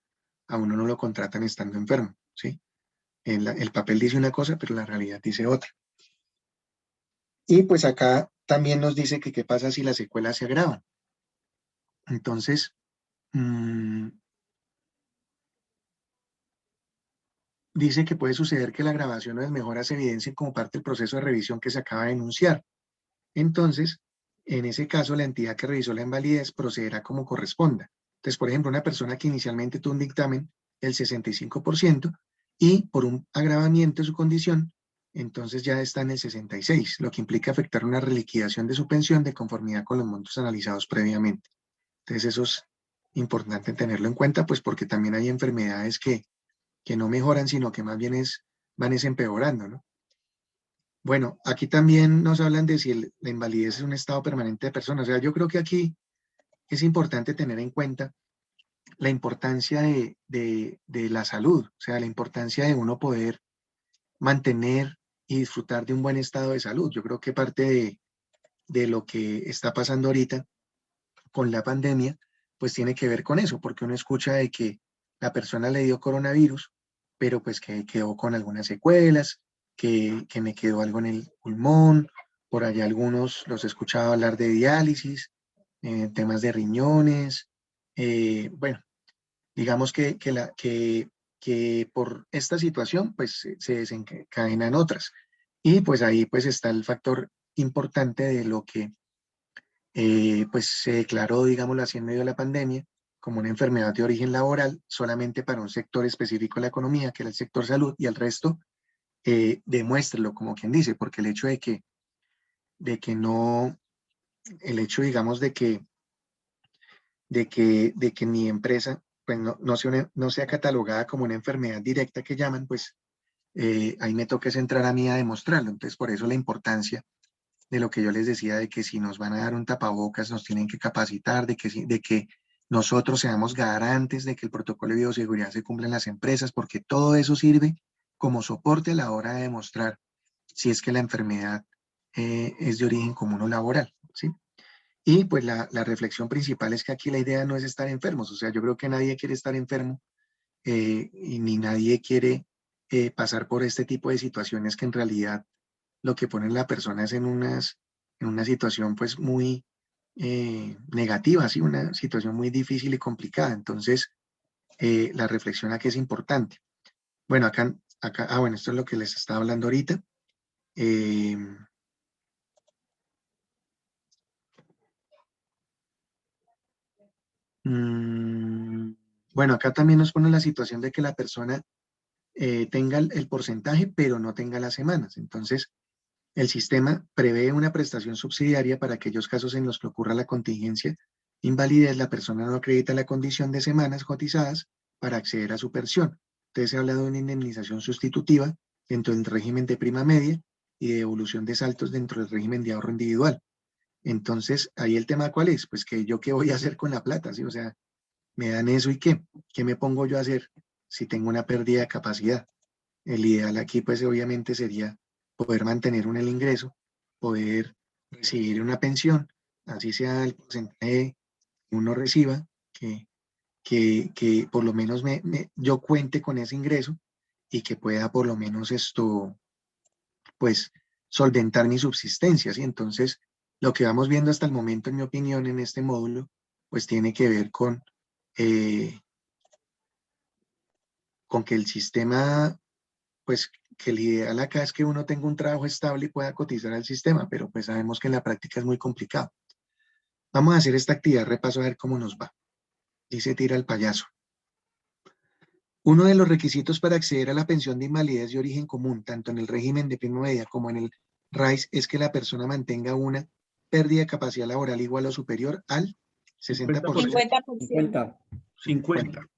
a uno no lo contratan estando enfermo? ¿Sí? El papel dice una cosa, pero la realidad dice otra. Y pues acá también nos dice que qué pasa si las secuelas se agravan. Entonces, dice que puede suceder que la agravación o desmejora se evidencien como parte del proceso de revisión que se acaba de enunciar. Entonces, en ese caso, la entidad que revisó la invalidez procederá como corresponda. Entonces, por ejemplo, una persona que inicialmente tuvo un dictamen del 65% y por un agravamiento de su condición, entonces ya está en el 66%, lo que implica afectar una reliquidación de su pensión de conformidad con los montos analizados previamente. Entonces, eso es importante tenerlo en cuenta, pues porque también hay enfermedades que no mejoran, sino que más bien van empeorando, ¿no? Bueno, aquí también nos hablan de si la invalidez es un estado permanente de persona. O sea, yo creo que aquí es importante tener en cuenta la importancia de la salud, o sea, la importancia de uno poder mantener y disfrutar de un buen estado de salud. Yo creo que parte de lo que está pasando ahorita con la pandemia, pues tiene que ver con eso, porque uno escucha de que la persona le dio coronavirus, pero pues que quedó con algunas secuelas, que me quedó algo en el pulmón, por allá algunos los he escuchado hablar de diálisis, temas de riñones, bueno, digamos que por esta situación pues se desencadenan otras. Y pues ahí pues está el factor importante de lo que pues se declaró, digámoslo así, en medio de la pandemia como una enfermedad de origen laboral solamente para un sector específico de la economía, que era el sector salud, y al resto demuéstrelo, como quien dice, porque el hecho de que no, el hecho, digamos, de que mi empresa pues no sea catalogada como una enfermedad directa que llaman, pues ahí me toca entrar a mí a demostrarlo. Entonces, por eso la importancia de lo que yo les decía, de que si nos van a dar un tapabocas, nos tienen que capacitar, de que nosotros seamos garantes de que el protocolo de bioseguridad se cumpla en las empresas, porque todo eso sirve como soporte a la hora de demostrar si es que la enfermedad es de origen común o laboral, ¿sí? Y pues la reflexión principal es que aquí la idea no es estar enfermos, o sea, yo creo que nadie quiere estar enfermo y ni nadie quiere pasar por este tipo de situaciones que en realidad lo que ponen a la persona es en una situación pues muy negativa, ¿sí? Una situación muy difícil y complicada. Entonces, la reflexión aquí es importante. Bueno, bueno, esto es lo que les estaba hablando ahorita. Bueno, acá también nos pone la situación de que la persona tenga el porcentaje, pero no tenga las semanas. Entonces, el sistema prevé una prestación subsidiaria para aquellos casos en los que ocurra la contingencia invalidez, la persona no acredita la condición de semanas cotizadas para acceder a su pensión. Entonces se habla de una indemnización sustitutiva dentro del régimen de prima media y de devolución de saltos dentro del régimen de ahorro individual. Entonces, ahí el tema ¿cuál es? Pues que yo qué voy a hacer con la plata, ¿sí? O sea, me dan eso y ¿qué? ¿Qué me pongo yo a hacer si tengo una pérdida de capacidad? El ideal aquí, pues obviamente sería poder mantener el ingreso, poder recibir una pensión, así sea el porcentaje que uno reciba, que por lo menos yo cuente con ese ingreso y que pueda por lo menos pues, solventar mi subsistencia, ¿sí? Entonces, lo que vamos viendo hasta el momento, en mi opinión, en este módulo, pues tiene que ver con que el sistema, pues que el ideal acá es que uno tenga un trabajo estable y pueda cotizar al sistema, pero pues sabemos que en la práctica es muy complicado. Vamos a hacer esta actividad repaso a ver cómo nos va. Dice tira el payaso. Uno de los requisitos para acceder a la pensión de invalidez de origen común, tanto en el régimen de prima media como en el RAIS, es que la persona mantenga una pérdida de capacidad laboral igual o superior al 60%. 50%. 50.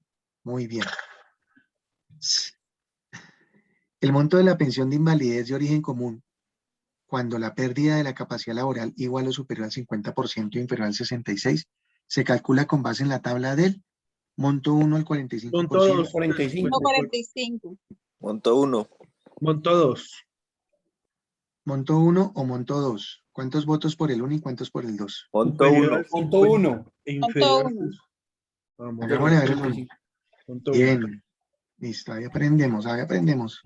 Muy bien. El monto de la pensión de invalidez de origen común, cuando la pérdida de la capacidad laboral igual o superior al 50% y inferior al 66%, se calcula con base en la tabla del monto 1 al 45%. Monto 2. 45. 45. Monto 1. Monto 2. ¿Monto 1 o monto 2? ¿Cuántos votos por el 1 y cuántos por el 2? Monto 1. Monto 1. Inferior. Monto 1. Vamos. Hagámosle a ver el 1. Monto 1. Bien. Listo, ahí aprendemos, ahí aprendemos.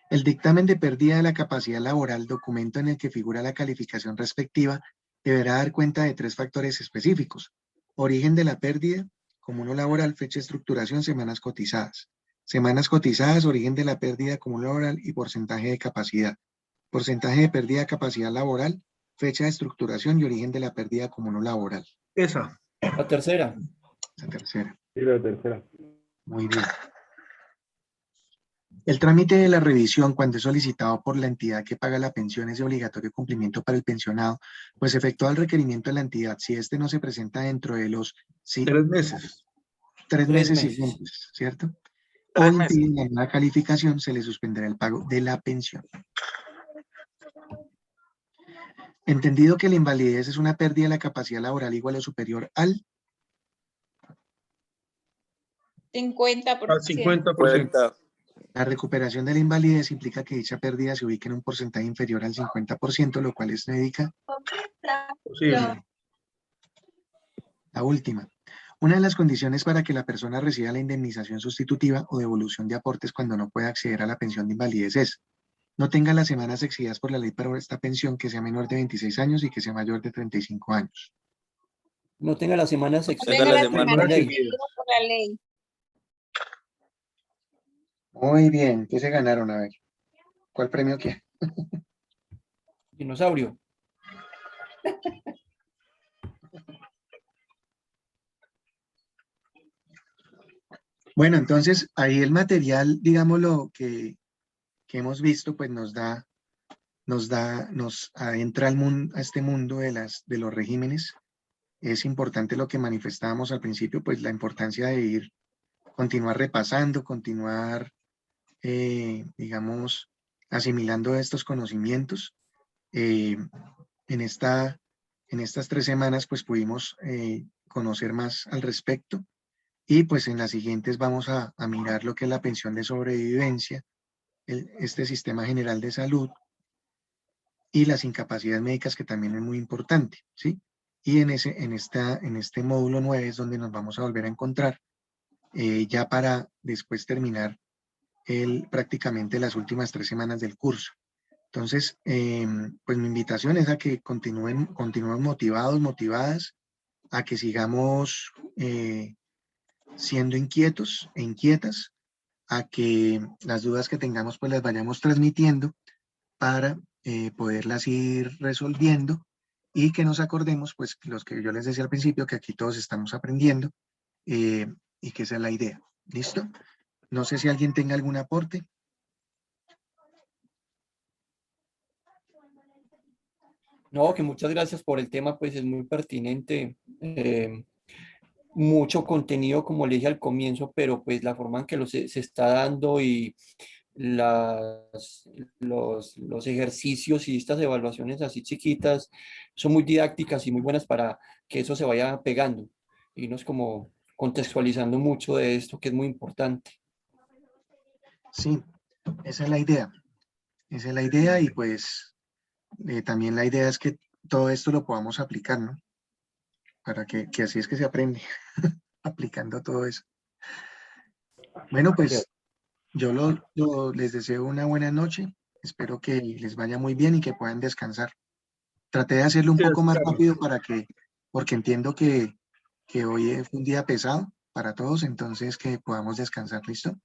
El dictamen de pérdida de la capacidad laboral, documento en el que figura la calificación respectiva, deberá dar cuenta de 3 factores específicos. Origen de la pérdida, común o laboral, fecha de estructuración, semanas cotizadas. Semanas cotizadas, origen de la pérdida común laboral y porcentaje de capacidad. Porcentaje de pérdida de capacidad laboral, fecha de estructuración y origen de la pérdida común laboral. Esa. La tercera. La tercera. Sí, la tercera. Muy bien. El trámite de la revisión, cuando es solicitado por la entidad que paga la pensión, es de obligatorio cumplimiento para el pensionado, pues efectúa el requerimiento de la entidad. Si este no se presenta dentro de los 3 meses. 3 3 meses meses. siguientes, ¿cierto? O 3 meses. impide la nueva calificación, se le suspenderá el pago de la pensión. Entendido que la invalidez es una pérdida de la capacidad laboral igual o superior al 50%. Al 50%. 50. La recuperación de la invalidez implica que dicha pérdida se ubique en un porcentaje inferior al 50%, lo cual es médica. Posible. La última. Una de las condiciones para que la persona reciba la indemnización sustitutiva o devolución de aportes cuando no pueda acceder a la pensión de invalidez es: no tenga las semanas exigidas por la ley para esta pensión, que sea menor de 26 años y que sea mayor de 35 años. No tenga las semanas Tenga exigidas la por semana la ley. exigida por la ley. Muy bien. ¿Qué se ganaron? A ver. ¿Cuál premio quiere? Dinosaurio. Bueno, entonces ahí el material, digámoslo, que hemos visto, pues nos adentra a este mundo de los regímenes. Es importante lo que manifestábamos al principio, pues la importancia de continuar repasando, continuar, digamos, asimilando estos conocimientos. En estas 3 semanas, pues pudimos conocer más al respecto. Y pues en las siguientes vamos a mirar lo que es la pensión de sobrevivencia, este sistema general de salud y las incapacidades médicas, que también es muy importante, ¿sí? Y en este módulo 9 es donde nos vamos a volver a encontrar, ya para después terminar prácticamente las últimas 3 semanas del curso. Entonces, pues mi invitación es a que continúen motivados, motivadas, a que sigamos siendo inquietos e inquietas, a que las dudas que tengamos pues las vayamos transmitiendo para poderlas ir resolviendo, y que nos acordemos, pues los que yo les decía al principio, que aquí todos estamos aprendiendo, y que esa es la idea. ¿Listo? No sé si alguien tenga algún aporte. No, que muchas gracias por el tema, pues es muy pertinente. Mucho contenido, como le dije al comienzo, pero pues la forma en que se está dando y los ejercicios y estas evaluaciones así chiquitas son muy didácticas y muy buenas para que eso se vaya pegando y nos como contextualizando mucho de esto, que es muy importante. Sí, esa es la idea. Esa es la idea, y pues también la idea es que todo esto lo podamos aplicar, ¿no? Para que así es que se aprende, aplicando todo eso. Bueno, pues yo les deseo una buena noche. Espero que les vaya muy bien y que puedan descansar. Traté de hacerlo un poco más rápido porque entiendo que hoy fue un día pesado para todos, entonces que podamos descansar. ¿Listo?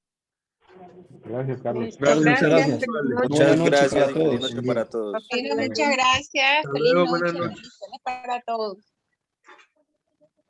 Gracias, Carlos. Listo, Muchas gracias. Feliz Muchas noche gracias para y todos. feliz noche para todos. noche. Muchas gracias. Hasta Feliz luego, buenas noche. noches. Bendiciones para todos.